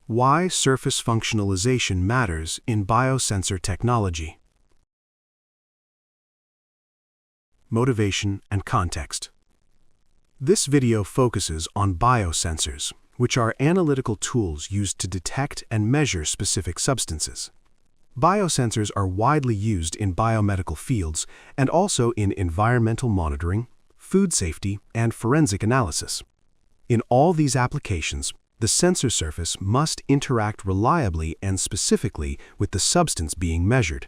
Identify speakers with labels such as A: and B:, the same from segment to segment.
A: Why surface functionalization matters in biosensor technology. Motivation and context. This video focuses on biosensors, which are analytical tools used to detect and measure specific substances. Biosensors are widely used in biomedical fields and also in environmental monitoring, food safety, and forensic analysis. In all these applications, the sensor surface must interact reliably and specifically with the substance being measured.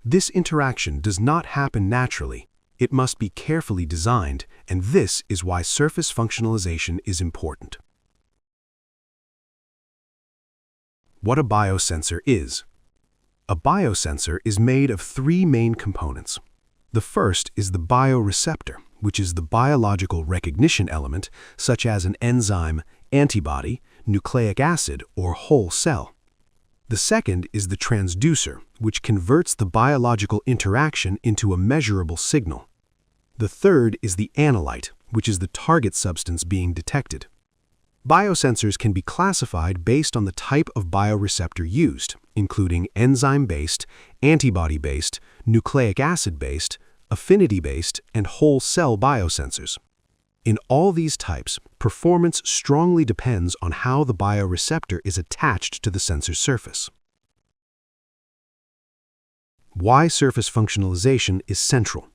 A: This interaction does not happen naturally. It must be carefully designed, and this is why surface functionalization is important. What a biosensor is. A biosensor is made of three main components. The first is the bioreceptor, which is the biological recognition element, such as an enzyme, antibody, nucleic acid, or whole cell. The second is the transducer, which converts the biological interaction into a measurable signal. The third is the analyte, which is the target substance being detected. Biosensors can be classified based on the type of bioreceptor used, including enzyme-based, antibody-based, nucleic acid-based, affinity-based, and whole cell biosensors. In all these types, performance strongly depends on how the bioreceptor is attached to the sensor surface. Why surface functionalization is central.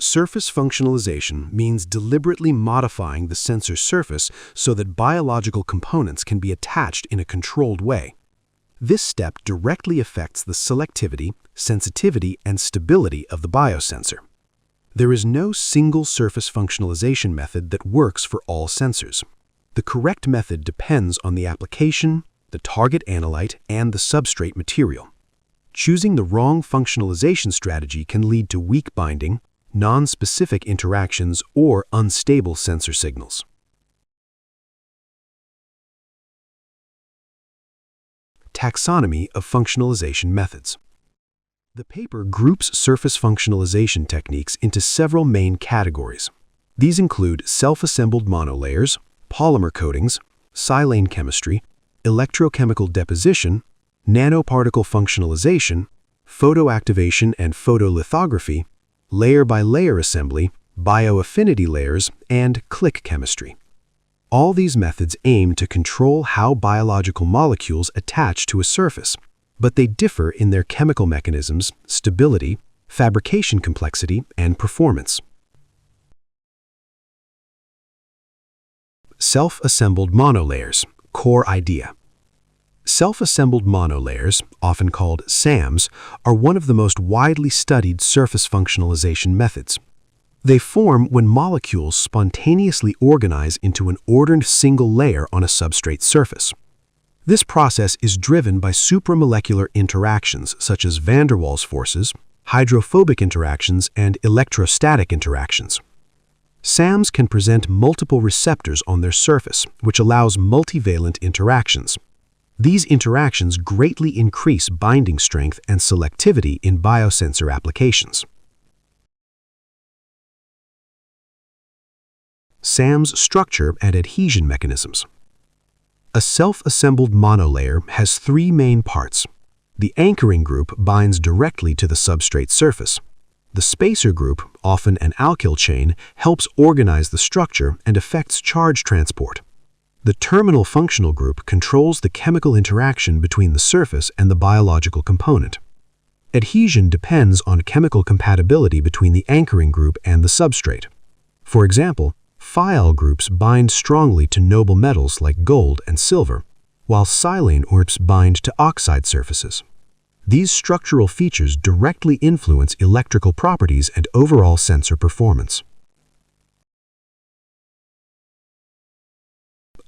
A: Surface functionalization means deliberately modifying the sensor surface so that biological components can be attached in a controlled way. This step directly affects the selectivity, sensitivity, and stability of the biosensor. There is no single surface functionalization method that works for all sensors. The correct method depends on the application, the target analyte, and the substrate material. Choosing the wrong functionalization strategy can lead to weak binding, non-specific interactions, or unstable sensor signals. Taxonomy of functionalization methods. The paper groups surface functionalization techniques into several main categories. These include self-assembled monolayers, polymer coatings, silane chemistry, electrochemical deposition, nanoparticle functionalization, photoactivation and photolithography, layer-by-layer assembly, bioaffinity layers, and click chemistry. All these methods aim to control how biological molecules attach to a surface, but they differ in their chemical mechanisms, stability, fabrication complexity, and performance. Self-assembled monolayers, core idea. Self-assembled monolayers, often called SAMs, are one of the most widely studied surface functionalization methods. They form when molecules spontaneously organize into an ordered single layer on a substrate surface. This process is driven by supramolecular interactions such as van der Waals forces, hydrophobic interactions, and electrostatic interactions. SAMs can present multiple receptors on their surface, which allows multivalent interactions. These interactions greatly increase binding strength and selectivity in biosensor applications. SAM's structure and adhesion mechanisms. A self-assembled monolayer has three main parts. The anchoring group binds directly to the substrate surface. The spacer group, often an alkyl chain, helps organize the structure and affects charge transport. The terminal functional group controls the chemical interaction between the surface and the biological component. Adhesion depends on chemical compatibility between the anchoring group and the substrate. For example, Phyal groups bind strongly to noble metals like gold and silver, while silane groups bind to oxide surfaces. These structural features directly influence electrical properties and overall sensor performance.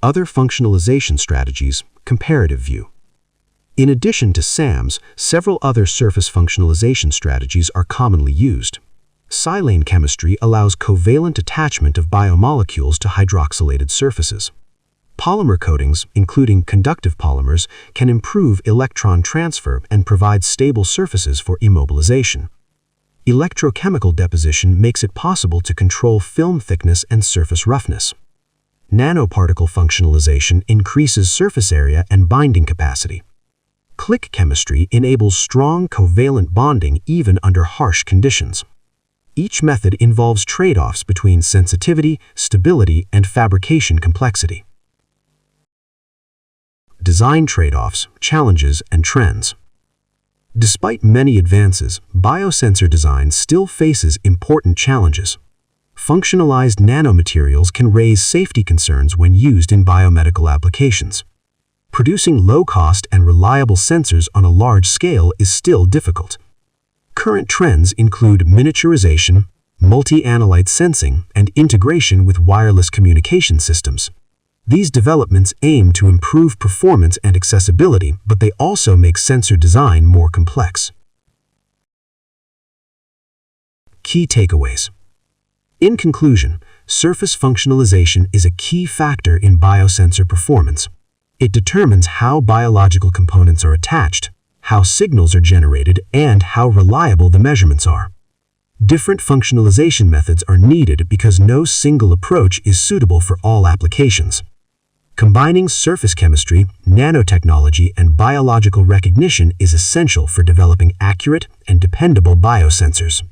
A: Other functionalization strategies, comparative view. In addition to SAMs, several other surface functionalization strategies are commonly used. Silane chemistry allows covalent attachment of biomolecules to hydroxylated surfaces. Polymer coatings, including conductive polymers, can improve electron transfer and provide stable surfaces for immobilization. Electrochemical deposition makes it possible to control film thickness and surface roughness. Nanoparticle functionalization increases surface area and binding capacity. Click chemistry enables strong covalent bonding even under harsh conditions. Each method involves trade-offs between sensitivity, stability, and fabrication complexity. Design trade-offs, challenges, and trends. Despite many advances, biosensor design still faces important challenges. Functionalized nanomaterials can raise safety concerns when used in biomedical applications. Producing low-cost and reliable sensors on a large scale is still difficult. Current trends include miniaturization, multi-analyte sensing, and integration with wireless communication systems. These developments aim to improve performance and accessibility, but they also make sensor design more complex. Key takeaways. In conclusion, surface functionalization is a key factor in biosensor performance. It determines how biological components are attached, how signals are generated, and how reliable the measurements are. Different functionalization methods are needed because no single approach is suitable for all applications. Combining surface chemistry, nanotechnology, and biological recognition is essential for developing accurate and dependable biosensors.